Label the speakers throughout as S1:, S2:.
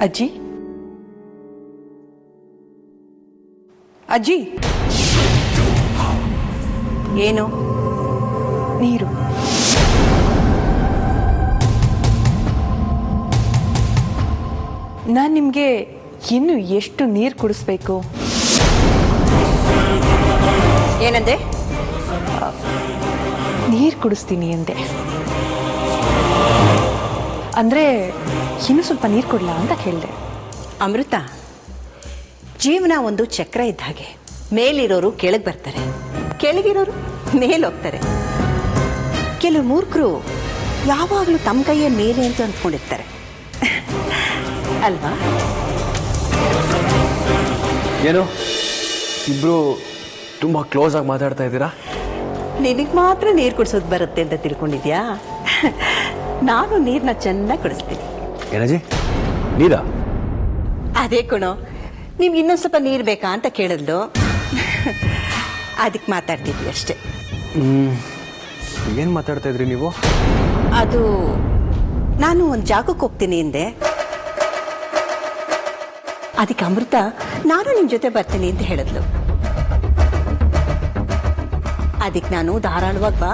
S1: ಅಜ್ಜಿ ಅಜ್ಜಿ
S2: ಏನು?
S1: ನೀರು. ನಾನು ನಿಮಗೆ ಇನ್ನು ಎಷ್ಟು ನೀರು ಕುಡಿಸ್ಬೇಕು?
S2: ಏನಂದೆ?
S1: ನೀರು ಕುಡಿಸ್ತೀನಿ ಅಂದೆ. ಅಂದರೆ ಇನ್ನೂ ಸ್ವಲ್ಪ ನೀರು ಕೊಡಲಾ ಅಂತ ಕೇಳಿದೆ.
S2: ಅಮೃತ, ಜೀವನ ಒಂದು ಚಕ್ರ ಇದ್ದ ಹಾಗೆ. ಮೇಲಿರೋರು ಕೆಳಗೆ ಬರ್ತಾರೆ, ಕೆಳಗಿರೋರು ಮೇಲೆ ಹೋಗ್ತಾರೆ. ಕೆಲವು ಮೂರ್ಖರು ಯಾವಾಗಲೂ ತಮ್ಮ ಕೈಯ ಮೇಲೆ ಅಂತ ಅಂದ್ಕೊಂಡಿರ್ತಾರೆ ಅಲ್ವಾ?
S3: ಏನು ಇಬ್ರು ತುಂಬ ಕ್ಲೋಸ್ ಆಗಿ ಮಾತಾಡ್ತಾ ಇದ್ದೀರಾ?
S2: ನಿನಗೆ ಮಾತ್ರ ನೀರು ಕುಡಿಸೋದು ಬರುತ್ತೆ ಅಂತ ತಿಳ್ಕೊಂಡಿದ್ಯಾ? ನಾನು ನೀರನ್ನ ಚೆನ್ನಾಗಿ ಕುಡಿಸ್ತೀನಿ.
S3: ಏನಜ್ಜಿ, ನೀರಾ?
S2: ಅದೇ ಕಣೋ, ನಿಮ್ಗೆ ಇನ್ನೊಂದು ಸ್ವಲ್ಪ ನೀರು ಬೇಕಾ ಅಂತ ಕೇಳಿದ್ಲು. ಅದಕ್ಕೆ ಮಾತಾಡ್ತಿದ್ವಿ ಅಷ್ಟೇ.
S3: ಏನು ಮಾತಾಡ್ತಾ ಇದ್ರಿ ನೀವು?
S2: ಅದು ನಾನು ಒಂದು ಜಾಗಕ್ಕೆ ಹೋಗ್ತೀನಿ ಎಂದೆ. ಅದಕ್ಕೆ ಅಮೃತ ನಾನು ನಿಮ್ಮ ಜೊತೆ ಬರ್ತೀನಿ ಅಂತ ಹೇಳಿದ್ಲು. ಅದಕ್ಕೆ ನಾನು ಧಾರಾಳವಾಗಿ ಬಾ,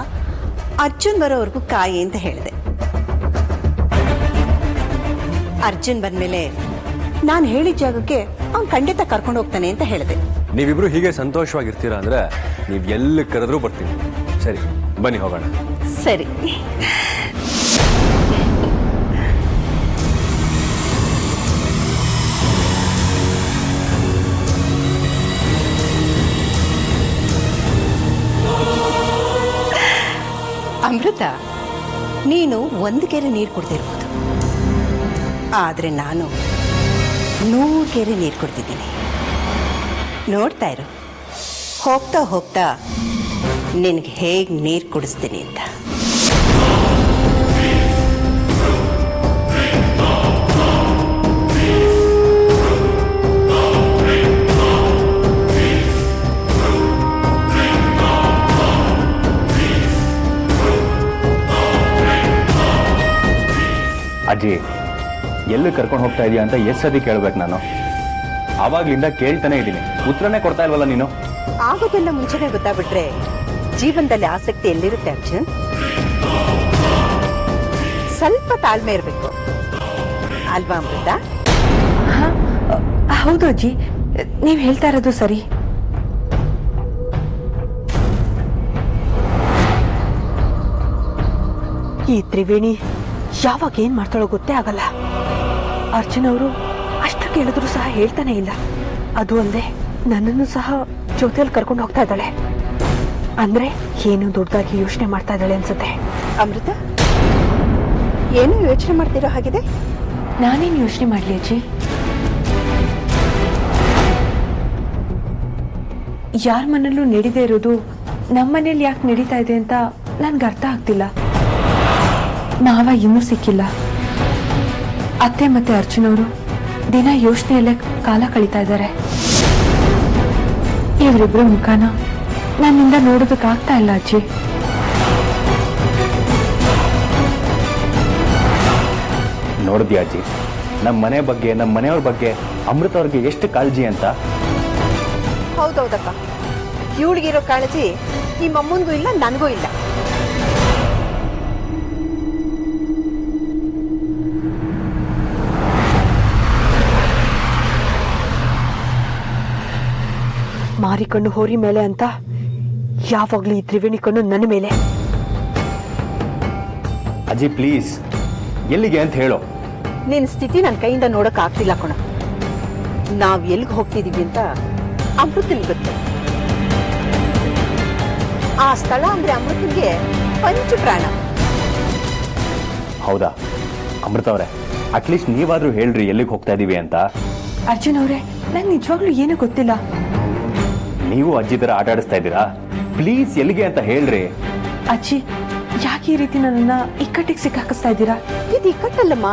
S2: ಅರ್ಜುನ್ ಬರೋವರೆಗೂ ಕಾಯಿ ಅಂತ ಹೇಳಿದೆ. ಅರ್ಜುನ್ ಬಂದ್ಮೇಲೆ ನಾನು ಹೇಳಿದ ಜಾಗಕ್ಕೆ ಅವ್ನು ಖಂಡಿತ ಕರ್ಕೊಂಡು ಹೋಗ್ತಾನೆ ಅಂತ ಹೇಳಿದೆ.
S3: ನೀವಿಬ್ರು ಹೀಗೆ ಸಂತೋಷವಾಗಿರ್ತೀರಾ ಅಂದ್ರೆ ನೀವು ಎಲ್ಲಿ ಕರೆದ್ರೂ ಬರ್ತೀನಿ. ಸರಿ, ಬನ್ನಿ ಹೋಗೋಣ.
S2: ಸರಿ. ಅಮೃತ, ನೀನು ಒಂದು ಕೆರೆ ನೀರು ಕುಡ್ದಿರ್ಬೋದು, ಆದರೆ ನಾನು 100 ಕೆರೆ ನೀರು ಕುಡ್ದಿದ್ದೀನಿ. ನೋಡ್ತಾ ಇರು, ಹೋಗ್ತಾ ಹೋಗ್ತಾ ನಿನಗೆ ಹೇಗೆ ನೀರು ಕುಡಿಸ್ತೀನಿ ಅಂತ.
S4: ಅಜ್ಜಿ, ಎಲ್ಲಿ ಕರ್ಕೊಂಡು ಹೋಗ್ತಾ ಇದೀಯ ಅಂತ ಎಷ್ಟು ಸತಿ ಕೇಳ್ಬೇಕು ನಾನು? ಆವಾಗ್ಲಿಂದ ಕೇಳ್ತಾನೆ ಇದ್ದೀನಿ, ಉತ್ತರನೇ ಕೊಡ್ತಾ ಇಲ್ವಲ್ಲ ನೀನು.
S2: ಆಗೋದೆಲ್ಲ ಮುಂಚೆನೆ ಗೊತ್ತಾಗ್ಬಿಟ್ರೆ ಜೀವನದಲ್ಲಿ ಆಸಕ್ತಿ ಎಲ್ಲಿರುತ್ತೆ ಅರ್ಜುನ್? ಸ್ವಲ್ಪ ತಾಳ್ಮೆ ಇರಬೇಕು ಅಲ್ವಾ ಅಮೃತ?
S1: ಹೌದು ಅಜ್ಜಿ, ನೀವು ಹೇಳ್ತಾ ಇರೋದು ಸರಿ. ಈ ತ್ರಿವೇಣಿ ಯಾವಾಗ ಏನ್ ಮಾಡ್ತಾಳೋ ಗೊತ್ತೇ ಆಗಲ್ಲ. ಅರ್ಜುನ್ ಅವರು ಅಷ್ಟು ಕೇಳಿದ್ರು ಸಹ ಹೇಳ್ತಾನೆ ಇಲ್ಲ. ಅದು ಅಲ್ಲದೆ ನನ್ನನ್ನು ಸಹ ಜೊತೆಯಲ್ಲಿ ಕರ್ಕೊಂಡು ಹೋಗ್ತಾ ಇದ್ದಾಳೆ. ಅಂದ್ರೆ ಏನು ದೊಡ್ಡದಾಗಿ ಯೋಚನೆ ಮಾಡ್ತಾ ಇದ್ದಾಳೆ ಅನ್ಸುತ್ತೆ.
S2: ಅಮೃತ, ಏನು ಯೋಚನೆ ಮಾಡ್ತಿರೋ ಹಾಗಿದೆ?
S1: ನಾನೇನು ಯೋಚನೆ ಮಾಡ್ಲಿ ಅಜ್ಜಿ? ಯಾರ ಮನೆಯಲ್ಲೂ ನಡೀದೇ ಇರೋದು ನಮ್ಮನೇಲಿ ಯಾಕೆ ನಡೀತಾ ಇದೆ ಅಂತ ನನ್ಗೆ ಅರ್ಥ ಆಗ್ತಿಲ್ಲ. ಮಾವ ಇನ್ನೂ ಸಿಕ್ಕಿಲ್ಲ. ಅತ್ತೆ ಮತ್ತೆ ಅರ್ಜುನ್ ಅವರು ದಿನ ಯೋಚನೆಯಲ್ಲೇ ಕಾಲ ಕಳೀತಾ ಇದ್ದಾರೆ. ಇವರಿಬ್ರು ಮುಖಾನ ನನ್ನಿಂದ ನೋಡೋದಕ್ಕಾಗ್ತಾ ಇಲ್ಲ ಅಜ್ಜಿ.
S4: ನೋಡಿದ್ಯಾ ಅಜ್ಜಿ, ನಮ್ಮ ಮನೆ ಬಗ್ಗೆ, ನಮ್ಮ ಮನೆಯವ್ರ ಬಗ್ಗೆ ಅಮೃತ ಅವ್ರಿಗೆ ಎಷ್ಟು ಕಾಳಜಿ ಅಂತ?
S2: ಹೌದೌದಪ್ಪ, ಇವಳಿಗಿರೋ ಕಾಳಜಿ ನಿಮ್ಮಮ್ಮನಿಗೂ ಇಲ್ಲ, ನನಗೂ ಇಲ್ಲ.
S1: ಮಾರಿ ಕಣ್ಣು ಹೋರಿ ಮೇಲೆ ಅಂತ ಯಾವಾಗ್ಲೂ ಈ ತ್ರಿವೇಣಿ ಕಣ್ಣು ನನ್ನ ಮೇಲೆ.
S4: ಅಜ್ಜಿ ಪ್ಲೀಸ್, ಎಲ್ಲಿಗೆ ಅಂತ ಹೇಳೋ.
S2: ನಿನ್ನ ಸ್ಥಿತಿ ನನ್ನ ಕೈಯಿಂದ ನೋಡಕ್ ಆಗ್ತಿಲ್ಲ ಕಣ. ನಾವ್ ಎಲ್ಗೆ ಹೋಗ್ತಿದೀವಿ ಅಂತ ಅಮೃತನ್ ಗೊತ್ತು. ಆ ಸ್ಥಳ ಅಂದ್ರೆ ಅಮೃತನ್ಗೆ ಪಂಚ ಪ್ರಾಣ.
S4: ಹೌದಾ ಅಮೃತ ಅವರೇ, ಅಟ್ಲೀಸ್ಟ್ ನೀವಾದ್ರೂ ಹೇಳ್ರಿ ಎಲ್ಲಿಗೆ ಹೋಗ್ತಾ ಇದೀವಿ ಅಂತ.
S1: ಅರ್ಜುನ್ ಅವರೇ, ನಂಗೆ ನಿಜವಾಗ್ಲೂ ಏನೂ ಗೊತ್ತಿಲ್ಲ.
S4: ನೀವು ಅಜ್ಜಿ ತರ ಆಟ ಆಡಿಸ್ತಾ ಇದ್ದೀರಾ? ಪ್ಲೀಸ್ ಎಲ್ಲಿಗೆ ಅಂತ ಹೇಳ್ರಿ.
S1: ಅಜ್ಜಿ, ಯಾಕೆ ಈ ರೀತಿ ನನ್ನನ್ನ ಇಕ್ಕಟ್ಟಿಗೆ ಸಿಕ್ಕಾಕಿಸ್ತಾ ಇದ್ದೀರಾ?
S2: ಇದು ಇಕ್ಕಟ್ಟಲ್ಲಮ್ಮ,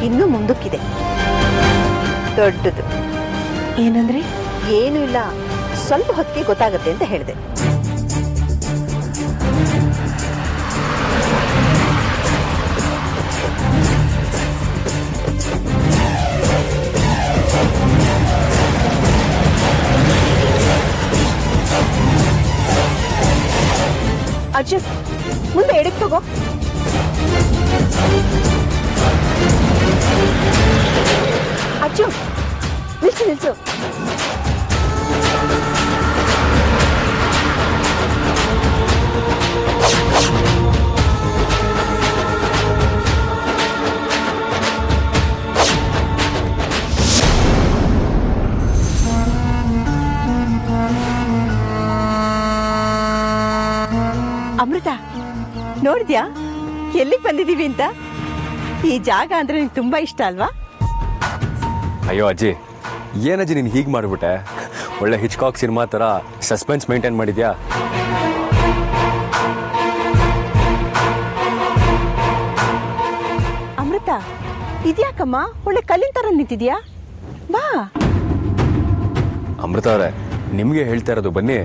S2: ಇನ್ನೂ ಮುಂದಕ್ಕಿದೆ, ದೊಡ್ಡದು.
S1: ಏನಂದ್ರೆ?
S2: ಏನೂ ಇಲ್ಲ, ಸ್ವಲ್ಪ ಹೊತ್ತಿಗೆ ಗೊತ್ತಾಗತ್ತೆ ಅಂತ ಹೇಳಿದೆ. ಅರ್ಜುನ್ ಮುಂದೆ ಎಡಕ್ಕೆ ತಗೋ. ಅರ್ಜುನ್ ನಿಲ್ಸು ನಿಲ್ಸು. ಅಮೃತ, ನೋಡಿದ್ಯಾ ಎಲ್ಲಿಗೆ ಬಂದಿದೀವಿ ಅಂತ? ಈ ಜಾಗ ಅಂದ್ರೆ ನಿಂಗೆ ತುಂಬಾ ಇಷ್ಟ ಅಲ್ವಾ?
S3: ಅಯ್ಯೋ ಅಜ್ಜಿ, ಏನಜ್ಜಿ ನೀನು ಹೀಗೆ ಮಾಡಿಬಿಟ್ಟೆ? ಒಳ್ಳೆ ಹಿಚ್ಕಾಕ್ ಸಿನಿಮಾ ಥರ ಸಸ್ಪೆನ್ಸ್ ಮೇಂಟೈನ್ ಮಾಡಿದ್ಯಾ?
S2: ಅಮೃತ, ಇದ್ಯಾಕಮ್ಮ ಒಳ್ಳೆ ಕಲ್ಲಿನ ತರ ನಿಂತಿದ್ಯಾ? ಬಾ.
S3: ಅಮೃತ ಅವರೇ, ನಿಮಗೆ ಹೇಳ್ತಾ ಇರೋದು, ಬನ್ನಿ.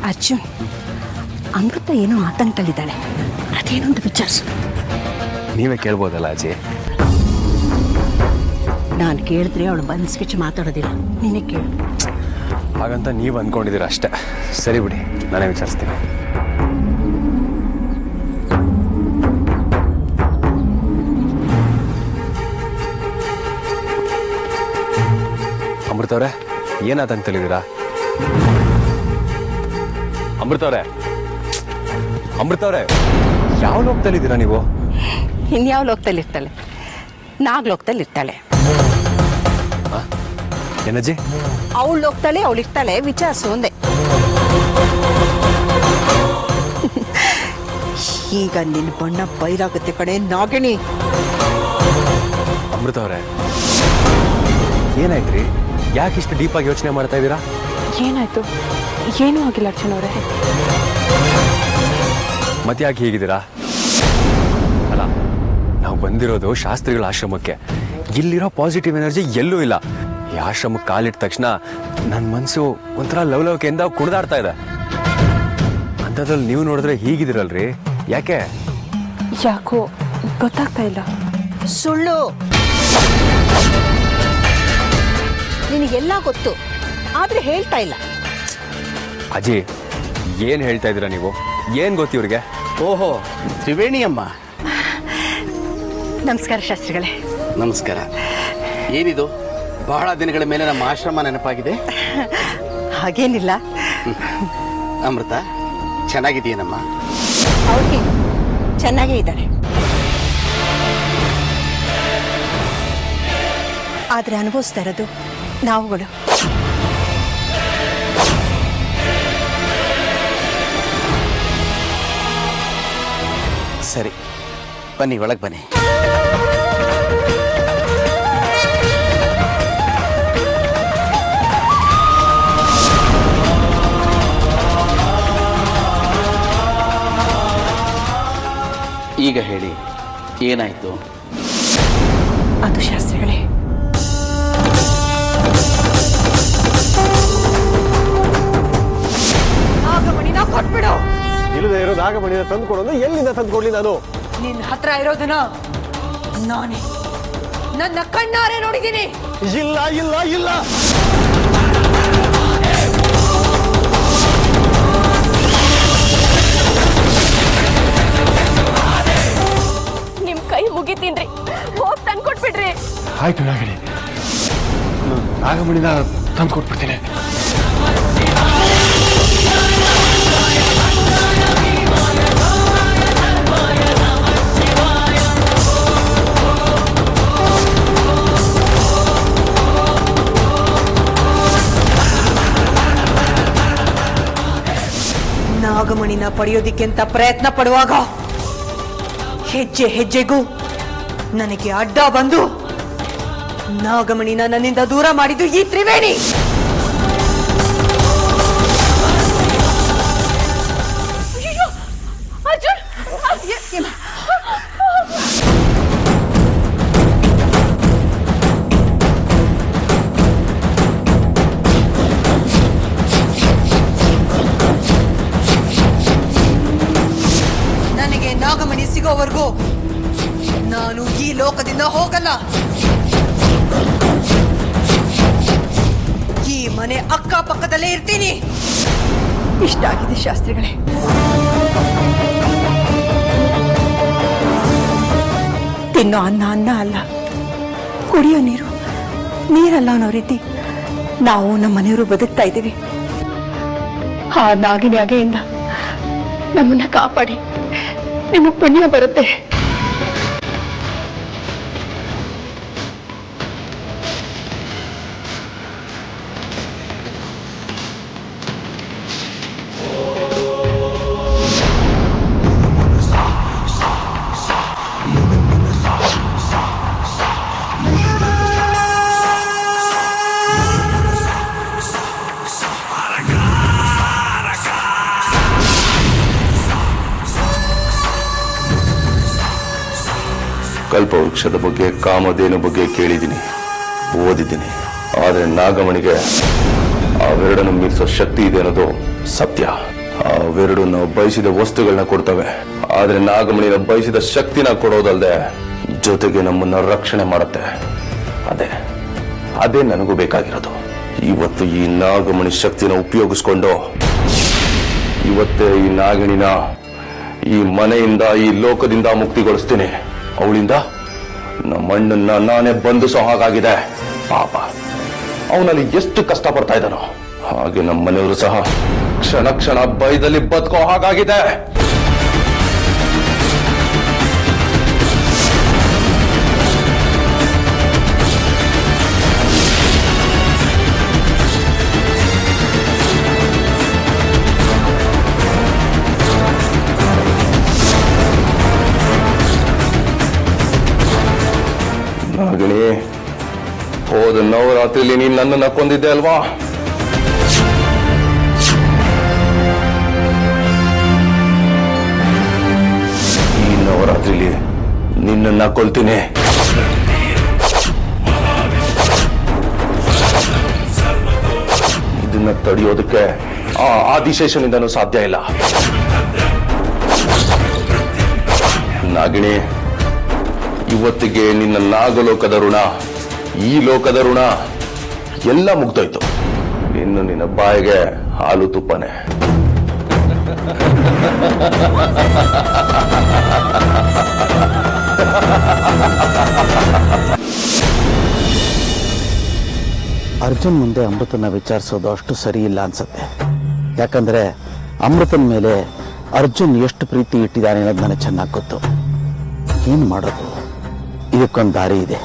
S2: ಅರ್ಜುನ್, ಅಮೃತ ಏನೋ ಆತಂಕದಲ್ಲಿದ್ದಾಳೆ, ಅದೇನು ಅಂತ ವಿಚಾರಿಸು.
S3: ನೀವೇ ಕೇಳ್ಬೋದಲ್ಲ ಅಜ್ಜಿ?
S2: ನಾನು ಕೇಳಿದ್ರೆ ಅವಳು ಬಂದ್ಸ್ಬಿಚ್ಚು ಮಾತಾಡೋದಿಲ್ಲ, ನೀನೇ ಕೇಳು.
S3: ಹಾಗಂತ ನೀವು ಅಂದ್ಕೊಂಡಿದ್ದೀರ ಅಷ್ಟೇ. ಸರಿ ಬಿಡಿ, ನಾನೇ ವಿಚಾರಿಸ್ತೀನಿ. ಅಮೃತ ಅವರೇ, ಏನಾತಂತಲ್ಲಿದ್ದೀರಾ? ಅಮೃತ ಅವರೇ, ಅಮೃತ ಅವರೇ, ಯಾವ ಲೋಕದಲ್ಲಿದ್ದೀರಾ ನೀವು?
S2: ಇನ್ಯಾವ ಲೋಕದಲ್ಲಿರ್ತಾಳೆ? ನಾಗ್ ಲೋಕದಲ್ಲಿರ್ತಾಳೆ.
S3: ಏನಜ್ಜಿ?
S2: ಅವಳು ಲೋಕದಲ್ಲೇ ಅವಳಿರ್ತಾಳೆ, ವಿಚಾರಿಸು ಒಂದೇ. ಈಗ ನಿನ್ನ ಬಣ್ಣ ಬೈರಾಗುತ್ತೆ ಕಡೆ ನಾಗಿಣಿ.
S3: ಅಮೃತ ಅವರೇ, ಏನಾಯ್ತ್ರಿ? ಯಾಕಿಷ್ಟು ಡೀಪ್ ಆಗಿ ಯೋಚನೆ ಮಾಡ್ತಾ ಇದ್ದೀರಾ?
S1: ಏನಾಯ್ತು? ಏನೂ ಆಗಿಲ್ಲ ಅರ್ಜುನ್ ಅವರೇ.
S3: ಮತ್ತೆ ಯಾಕೆ ಹೀಗಿದ್ದೀರಾ? ಅಲ್ಲ, ನಾವು ಬಂದಿರೋದು ಶಾಸ್ತ್ರಿಗಳ ಆಶ್ರಮಕ್ಕೆ. ಇಲ್ಲಿರೋ ಪಾಸಿಟಿವ್ ಎನರ್ಜಿ ಎಲ್ಲೂ ಇಲ್ಲ. ಈ ಆಶ್ರಮಕ್ಕೆ ಕಾಲಿಟ್ಟ ತಕ್ಷಣ ನನ್ನ ಮನಸ್ಸು ಒಂಥರ ಲವಲವಿಕೆಯಿಂದ ಕುಣಿದಾಡ್ತಾ ಇದೆ. ಅಂಥದ್ರಲ್ಲಿ ನೀವು ನೋಡಿದ್ರೆ ಹೀಗಿದ್ದೀರಲ್ರಿ, ಯಾಕೆ?
S1: ಯಾಕೋ ಗೊತ್ತಾಗ್ತಾ ಇಲ್ಲ.
S2: ಸುಳ್ಳು. ನಿನಗೆಲ್ಲ ಗೊತ್ತು, ಆದ್ರೆ ಹೇಳ್ತಾ ಇಲ್ಲ.
S3: ಅಜ್ಜಿ, ಏನ್ ಹೇಳ್ತಾ ಇದ್ದೀರಾ ನೀವು? ಏನ್ ಗೊತ್ತು ಇವ್ರಿಗೆ?
S5: ಓಹೋ, ತ್ರಿವೇಣಿ ಅಮ್ಮ.
S2: ನಮಸ್ಕಾರ ಶಾಸ್ತ್ರಿಗಳೇ.
S5: ನಮಸ್ಕಾರ. ಏನಿದು, ಬಹಳ ದಿನಗಳ ಮೇಲೆ ನಮ್ಮ ಆಶ್ರಮ ನೆನಪಾಗಿದೆ.
S2: ಹಾಗೇನಿಲ್ಲ.
S5: ಅಮೃತ, ಚೆನ್ನಾಗಿದೆಯೇನಮ್ಮ?
S2: ಅವ್ರಿಗೆ ಚೆನ್ನಾಗೇ ಇದ್ದಾಳೆ, ಆದ್ರೆ ಅನುಭವಿಸ್ತಾ ಇರೋದು ನಾವುಗಳು.
S5: ಸರಿ, ಬನ್ನಿ, ಒಳಗೆ ಬನ್ನಿ. ಈಗ ಹೇಳಿ, ಏನಾಯ್ತು?
S2: ಅದು ಶಾಸ್ತ್ರಿಗಳೇ,
S1: ನಾಗಮಣಿನ ಕೊಟ್ಬಿಡು.
S6: ಇಲ್ಲದೆ ಇರೋ ನಾಗಮಣಿನ ತಂದು ಕೊಡೋದು ಎಲ್ಲಿಂದ ತಂದು ಕೊಡ್ಲಿ ನಾನು?
S1: ನಿನ್ನ ಹತ್ರ ಇರೋದನ್ನ ನಾನೇ ನನ್ನ ಕಣ್ಣಾರೆ ನೋಡಿದ್ದೀನಿ.
S6: ಇಲ್ಲ ಇಲ್ಲ ಇಲ್ಲ,
S1: ನಿಮ್ ಕೈ ಮುಗಿತೀನ್ರಿ, ಹೋಗ್ ತಂದು ಕೊಟ್ಬಿಡ್ರಿ.
S6: ಆಯ್ತು ನಾಗಣಿ, ನಾಗಮಣಿನ ತಂದು ಕೊಟ್ಬಿಡ್ತೀನಿ.
S1: ನಾಗಮಣಿನ ಪಡೆಯೋದಿಕ್ಕೆಂತ ಪ್ರಯತ್ನ ಪಡುವಾಗ ಹೆಜ್ಜೆ ಹೆಜ್ಜೆಗೂ ನನಗೆ ಅಡ್ಡ ಬಂದು ನಾಗಮಣಿನ ನನ್ನಿಂದ ದೂರ ಮಾಡಿದ್ದು ಈ ತ್ರಿವೇಣಿ.
S2: ಲೋಕದಿಂದ ಹೋಗಲ್ಲ. ಈ ಮನೆ ಅಕ್ಕಪಕ್ಕದಲ್ಲೇ ಇರ್ತೀನಿ. ಇಷ್ಟ ಆಗಿದೆ ಶಾಸ್ತ್ರಿಗಳೇ. ತಿನ್ನೋ ಅನ್ನ ಅನ್ನ ಅಲ್ಲ, ಕುಡಿಯೋ ನೀರು ನೀರಲ್ಲ ಅನ್ನೋ ರೀತಿ ನಾವು ನಮ್ಮ ಮನೆಯವರು ಬದುಕ್ತಾ ಇದ್ದೀವಿ.
S1: ಆ ನಾಗಿನಿ ಅಗೆಯಿಂದ ನಮ್ಮನ್ನ ಕಾಪಾಡಿ, ನಿಮಗೆ ಪುಣ್ಯ ಬರುತ್ತೆ.
S7: ಕಲ್ಪವೃಕ್ಷದ ಬಗ್ಗೆ, ಕಾಮಧೇನು ಬಗ್ಗೆ ಕೇಳಿದ್ದೀನಿ, ಓದಿದ್ದೀನಿ. ಆದರೆ ನಾಗಮಣಿಗೆ ಅವೆರಡನ್ನು ಮೀರಿಸೋ ಶಕ್ತಿ ಇದೆ ಅನ್ನೋದು ಸತ್ಯ. ಅವೆರಡು ನಾವು ಬಯಸಿದ ವಸ್ತುಗಳನ್ನ ಕೊಡ್ತವೆ, ಆದ್ರೆ ನಾಗಮಣಿನ ಬಯಸಿದ ಶಕ್ತಿನ ಕೊಡೋದಲ್ಲದೆ ಜೊತೆಗೆ ನಮ್ಮನ್ನ ರಕ್ಷಣೆ ಮಾಡುತ್ತೆ. ಅದೇ ನನಗೂ ಬೇಕಾಗಿರೋದು. ಇವತ್ತು ಈ ನಾಗಮಣಿ ಶಕ್ತಿನ ಉಪಯೋಗಿಸ್ಕೊಂಡು ಇವತ್ತೇ ಈ ನಾಗಿಣಿನ ಈ ಮನೆಯಿಂದ, ಈ ಲೋಕದಿಂದ ಮುಕ್ತಿಗೊಳಿಸ್ತೀನಿ. ಅವಳಿಂದ ನಮ್ಮಣ್ಣನ್ನ ನಾನೇ ಬಂಧಿಸೋ ಹಾಗಾಗಿದೆ. ಪಾಪ, ಅವನಲ್ಲಿ ಎಷ್ಟು ಕಷ್ಟ ಪಡ್ತಾ ಇದ್ದಾನೋ, ಹಾಗೆ ನಮ್ಮ ಮನೆಯವರು ಸಹ ಕ್ಷಣ ಕ್ಷಣ ಭಯದಲ್ಲಿ ಬದುಕೋ ಹಾಗಾಗಿದೆ. ನಾಗಿಣಿ, ಹೋದ ನವರಾತ್ರಿಲಿ ನೀನು ನನ್ನನ್ನ ಕೊಂದಿದ್ದೆ ಅಲ್ವಾ? ಈ ನವರಾತ್ರಿಲಿ ನಿನ್ನನ್ನ ಕೊಲ್ತೀನಿ. ಇದನ್ನ ತಡೆಯೋದಕ್ಕೆ ಆ ಆದಿಶೇಷನಿಂದನೂ ಸಾಧ್ಯ ಇಲ್ಲ. ನಾಗಿಣಿ, ಇವತ್ತಿಗೆ ನಿನ್ನ ನಾಗಲೋಕದ ಋಣ, ಈ ಲೋಕದ ಋಣ ಎಲ್ಲ ಮುಗ್ದೋಯ್ತು. ಇನ್ನು ನಿನ್ನ ಬಾಯಿಗೆ ಹಾಲು ತುಪ್ಪನೆ.
S8: ಅರ್ಜುನ್ ಮುಂದೆ ಅಮೃತನ ವಿಚಾರಿಸೋದು ಅಷ್ಟು ಸರಿ ಇಲ್ಲ ಅನ್ಸುತ್ತೆ. ಯಾಕಂದ್ರೆ ಅಮೃತನ ಮೇಲೆ ಅರ್ಜುನ್ ಎಷ್ಟು ಪ್ರೀತಿ ಇಟ್ಟಿದ್ದಾನೆ ಅನ್ನೋದು ನನಗೆ ಚೆನ್ನಾಗಿ ಗೊತ್ತು. ಏನು ಮಾಡೋದು? ಇದಕ್ಕೊಂದು ದಾರಿ ಇದೆ.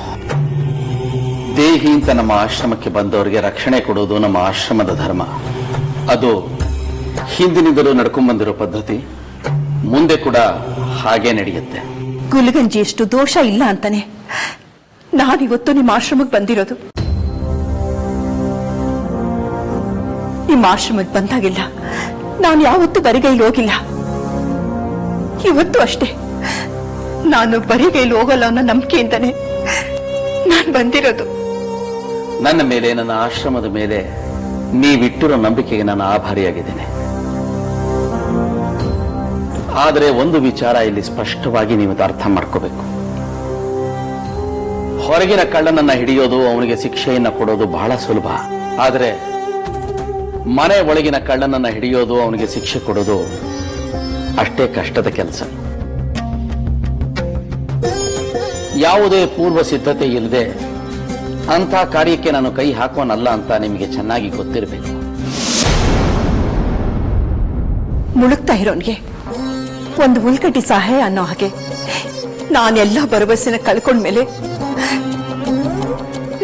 S5: ದೇಹಿ ಅಂತ ನಮ್ಮ ಆಶ್ರಮಕ್ಕೆ ಬಂದವರಿಗೆ ರಕ್ಷಣೆ ಕೊಡೋದು ನಮ್ಮ ಆಶ್ರಮದ ಧರ್ಮ. ಅದು ಹಿಂದಿನಿಂದಲೂ ನಡ್ಕೊಂಡ್ ಬಂದಿರೋ ಪದ್ಧತಿ, ಮುಂದೆ ಕೂಡ ಹಾಗೆ ನಡೆಯುತ್ತೆ.
S2: ಗುಲ್ಗಂಜಿ ಎಷ್ಟು ದೋಷ ಇಲ್ಲ ಅಂತಾನೆ ನಾನಿವತ್ತು ನಿಮ್ಮ ಆಶ್ರಮಕ್ಕೆ ಬಂದಿರೋದು. ನಿಮ್ಮ ಆಶ್ರಮಕ್ಕೆ ಬಂದಾಗಿಲ್ಲ ನಾನು ಯಾವತ್ತೂ ಬರಿಗೈಲಿ ಹೋಗಿಲ್ಲ. ಇವತ್ತು ಅಷ್ಟೇ, ನಾನು ಬರಿಗೈಲಿ ಹೋಗಲ್ಲ ಅನ್ನೋ ನಂಬಿಕೆಯಿಂದಾನೆ ನಾನು ಬಂದಿರೋದು.
S5: ನನ್ನ ಮೇಲೆ, ನನ್ನ ಆಶ್ರಮದ ಮೇಲೆ ನೀವಿಟ್ಟಿರೋ ನಂಬಿಕೆಗೆ ನಾನು ಆಭಾರಿಯಾಗಿದ್ದೇನೆ. ಆದರೆ ಒಂದು ವಿಚಾರ ಇಲ್ಲಿ ಸ್ಪಷ್ಟವಾಗಿ ನೀವು ಅರ್ಥ ಮಾಡ್ಕೋಬೇಕು. ಹೊರಗಿನ ಕಳ್ಳನನ್ನ ಹಿಡಿಯೋದು, ಅವನಿಗೆ ಶಿಕ್ಷೆಯನ್ನ ಕೊಡೋದು ಬಹಳ ಸುಲಭ. ಆದರೆ ಮನೆ ಒಳಗಿನ ಕಳ್ಳನನ್ನ ಹಿಡಿಯೋದು, ಅವನಿಗೆ ಶಿಕ್ಷೆ ಕೊಡೋದು ಅಷ್ಟೇ ಕಷ್ಟದ ಕೆಲಸ. ಯಾವುದೇ ಪೂರ್ವ ಸಿದ್ಧತೆ ಇಲ್ಲದೆ ಅಂಥ ಕಾರ್ಯಕ್ಕೆ ನಾನು ಕೈ ಹಾಕೋನಲ್ಲ ಅಂತ ನಿಮಗೆ ಚೆನ್ನಾಗಿ ಗೊತ್ತಿರಬೇಕು.
S2: ಮುಳುಗ್ತಾ ಇರೋನ್ಗೆ ಒಂದು ಉಲ್ಕಟ್ಟಿ ಸಹಾಯ ಅನ್ನೋ ಹಾಗೆ ನಾನೆಲ್ಲ ಭರವಸೆನ ಕಳ್ಕೊಂಡ್ಮೇಲೆ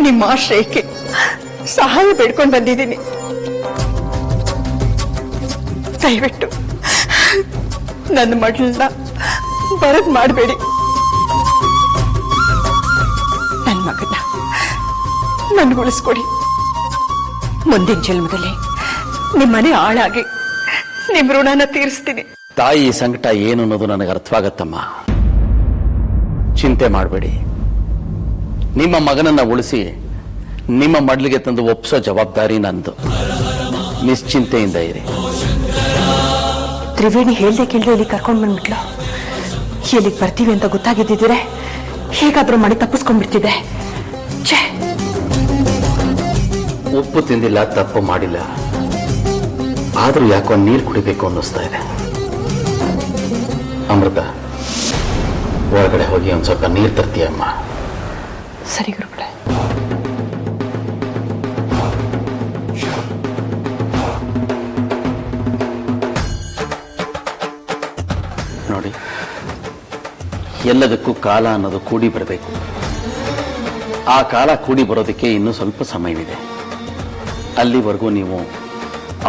S2: ನಿಮ್ಮ ಆಶ್ರಯಕ್ಕೆ ಸಹಾಯ ಬೇಡ್ಕೊಂಡು ಬಂದಿದ್ದೀನಿ. ದಯವಿಟ್ಟು ನನ್ನ ಮಗಳನ್ನ ಬರದ್ ಮಾಡಬೇಡಿ. ನನ್ನ ಮಗನ್ನ ನನ್ಗೊಳಿಸ್ಕೊಡಿ. ಮುಂದಿನ ಜನ್ಮದಲ್ಲಿ ನಿಮ್ಮನೆ ಆಳಾಗಿ ನಿಮ್ ಋಣನ ತೀರಿಸ್ತೀನಿ.
S5: ತಾಯಿ ಸಂಕಟ ಏನು ಅನ್ನೋದು ನನಗೆ ಅರ್ಥವಾಗತ್ತಮ್ಮ. ಚಿಂತೆ ಮಾಡಬೇಡಿ. ನಿಮ್ಮ ಮಗನನ್ನ ಉಳಿಸಿ ನಿಮ್ಮ ಮಡ್ಲಿಗೆ ತಂದು ಒಪ್ಪಿಸೋ ಜವಾಬ್ದಾರಿ ನಂದು. ನಿಶ್ಚಿಂತೆಯಿಂದ ಇರಿ.
S1: ತ್ರಿವೇಣಿ ಹೇಳ್ದೆ ಕೇಳ್ದೆ ಇಲ್ಲಿಗೆ ಕರ್ಕೊಂಡು ಬಂದ್ಬಿಟ್ಲು. ಇಲ್ಲಿಗೆ ಬರ್ತೀವಿ ಅಂತ ಗೊತ್ತಾಗಿದ್ದಿದ್ರೆ ಹೇಗಾದ್ರೂ ಮಾಡಿ ತಪ್ಪಿಸ್ಕೊಂಡ್ಬಿಡ್ತಿದೆ. ಛೇ,
S5: ಉಪ್ಪು ತಿಂದಿಲ್ಲ, ತಪ್ಪು ಮಾಡಿಲ್ಲ, ಆದ್ರೂ ಯಾಕೋ ನೀರು ಕುಡಿಬೇಕು ಅನ್ನಿಸ್ತಾ ಇದೆ. ಅಮೃತ, ಒಳಗಡೆ ಹೋಗಿ ಒಂದ್ ಸ್ವಲ್ಪ ನೀರು ತರ್ತೀಯಮ್ಮ.
S1: ಸರಿ ಗುರುಗಳೇ.
S5: ನೋಡಿ, ಎಲ್ಲದಕ್ಕೂ ಕಾಲ ಅನ್ನೋದು ಕೂಡಿ ಬರಬೇಕು. ಆ ಕಾಲ ಕೂಡಿ ಬರೋದಕ್ಕೆ ಇನ್ನೂ ಸ್ವಲ್ಪ ಸಮಯವಿದೆ. ಅಲ್ಲಿವರೆಗೂ ನೀವು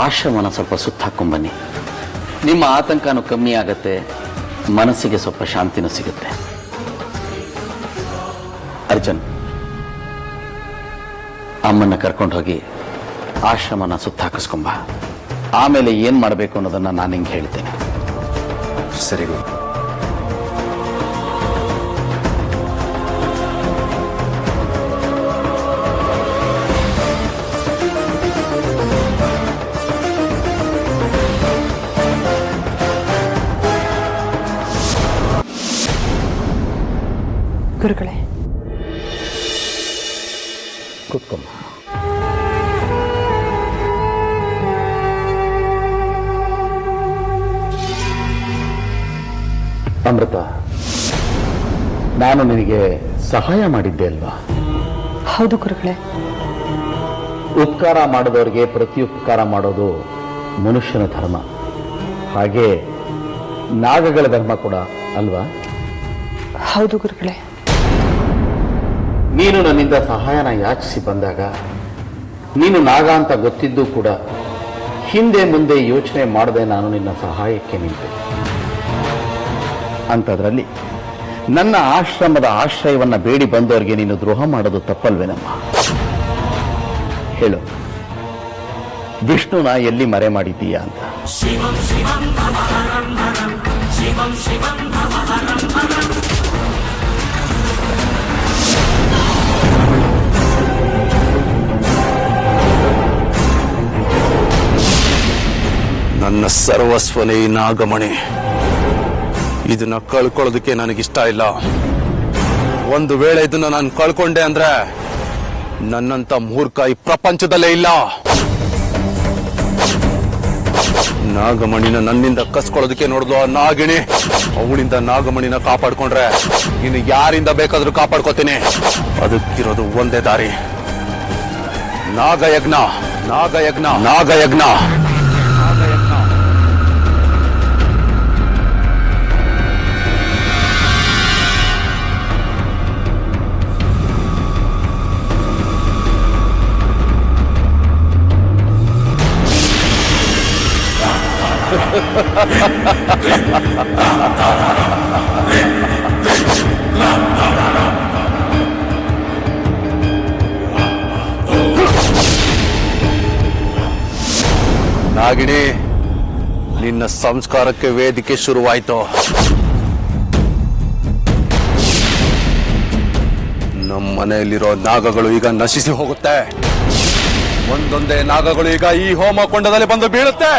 S5: ಆಶ್ರಮನ ಸ್ವಲ್ಪ ಸುತ್ತಾಕೊಂಡ್ಬನ್ನಿ. ನಿಮ್ಮ ಆತಂಕನೂ ಕಮ್ಮಿ ಆಗತ್ತೆ, ಮನಸ್ಸಿಗೆ ಸ್ವಲ್ಪ ಶಾಂತಿನೂ ಸಿಗುತ್ತೆ. ಅರ್ಜುನ್, ಅಮ್ಮನ್ನ ಕರ್ಕೊಂಡು ಹೋಗಿ ಆಶ್ರಮನ ಸುತ್ತಾಕಿಸ್ಕೊಂಬ. ಆಮೇಲೆ ಏನ್ ಮಾಡಬೇಕು ಅನ್ನೋದನ್ನ ನಾನು ಹಿಂಗೆ ಹೇಳ್ತೇನೆ.
S3: ಸರಿ ಗುರು.
S1: ಗುರುಗಳೇ,
S5: ಕೂತ್ಕೊಂಬ. ಅಮೃತ, ನಾನು ನಿನಗೆ ಸಹಾಯ ಮಾಡಿದ್ದೆ ಅಲ್ವಾ?
S1: ಹೌದು ಗುರುಗಳೇ.
S5: ಉಪಕಾರ ಮಾಡಿದವರಿಗೆ ಪ್ರತ್ಯುಪಕಾರ ಮಾಡೋದು ಮನುಷ್ಯನ ಧರ್ಮ. ಹಾಗೆ ನಾಗಗಳ ಧರ್ಮ ಕೂಡ ಅಲ್ವಾ?
S1: ಹೌದು ಗುರುಗಳೇ.
S5: ನೀನು ನನ್ನಿಂದ ಸಹಾಯನ ಯಾಚಿಸಿ ಬಂದಾಗ ನೀನು ನಾಗ ಅಂತ ಗೊತ್ತಿದ್ದು ಕೂಡ ಹಿಂದೆ ಮುಂದೆ ಯೋಚನೆ ಮಾಡದೆ ನಾನು ನಿನ್ನ ಸಹಾಯಕ್ಕೆ ನಿಂತೆ. ಅಂಥದ್ರಲ್ಲಿ ನನ್ನ ಆಶ್ರಮದ ಆಶ್ರಯವನ್ನ ಬೇಡಿ ಬಂದವರಿಗೆ ನೀನು ದ್ರೋಹ ಮಾಡೋದು ತಪ್ಪಲ್ವೇನಮ್ಮ? ಹೇಳು, ವಿಷ್ಣುನ ಎಲ್ಲಿ ಮರೆ ಮಾಡಿದ್ದೀಯಾ ಅಂತ?
S7: ನನ್ನ ಸರ್ವಸ್ವನೇ ಈ ನಾಗಮಣಿ. ಇದನ್ನ ಕಳ್ಕೊಳ್ಳೋದಕ್ಕೆ ನನಗಿಷ್ಟ ಇಲ್ಲ. ಒಂದು ವೇಳೆ ಇದನ್ನ ನಾನು ಕಳ್ಕೊಂಡೆ ಅಂದ್ರೆ ನನ್ನಂತ ಮೂರ್ಖ ಈ ಪ್ರಪಂಚದಲ್ಲೇ ಇಲ್ಲ. ನಾಗಮಣಿನ ನನ್ನಿಂದ ಕಸ್ಕೊಳ್ಳೋದಕ್ಕೆ ನೋಡಿದ್ಲು ಆ ನಾಗಿಣಿ. ಅವಳಿಂದ ನಾಗಮಣಿನ ಕಾಪಾಡ್ಕೊಂಡ್ರೆ ಇನ್ನು ಯಾರಿಂದ ಬೇಕಾದ್ರೂ ಕಾಪಾಡ್ಕೋತೀನಿ. ಅದಕ್ಕಿರೋದು ಒಂದೇ ದಾರಿ, ನಾಗಯಜ್ಞ, ನಾಗಯಜ್ಞ, ನಾಗಯಜ್ಞ. ನಾಗಿಣಿ, ನಿನ್ನ ಸಂಸ್ಕಾರಕ್ಕೆ ವೇದಿಕೆ ಶುರುವಾಯಿತು. ನಮ್ಮ ಮನೆಯಲ್ಲಿರೋ ನಾಗಗಳು ಈಗ ನಶಿಸಿ ಹೋಗುತ್ತೆ. ಒಂದೊಂದೇ ನಾಗಗಳು ಈಗ ಈ ಹೋಮ ಕೊಂಡದಲ್ಲಿ ಬಂದು ಬೀಳುತ್ತೆ.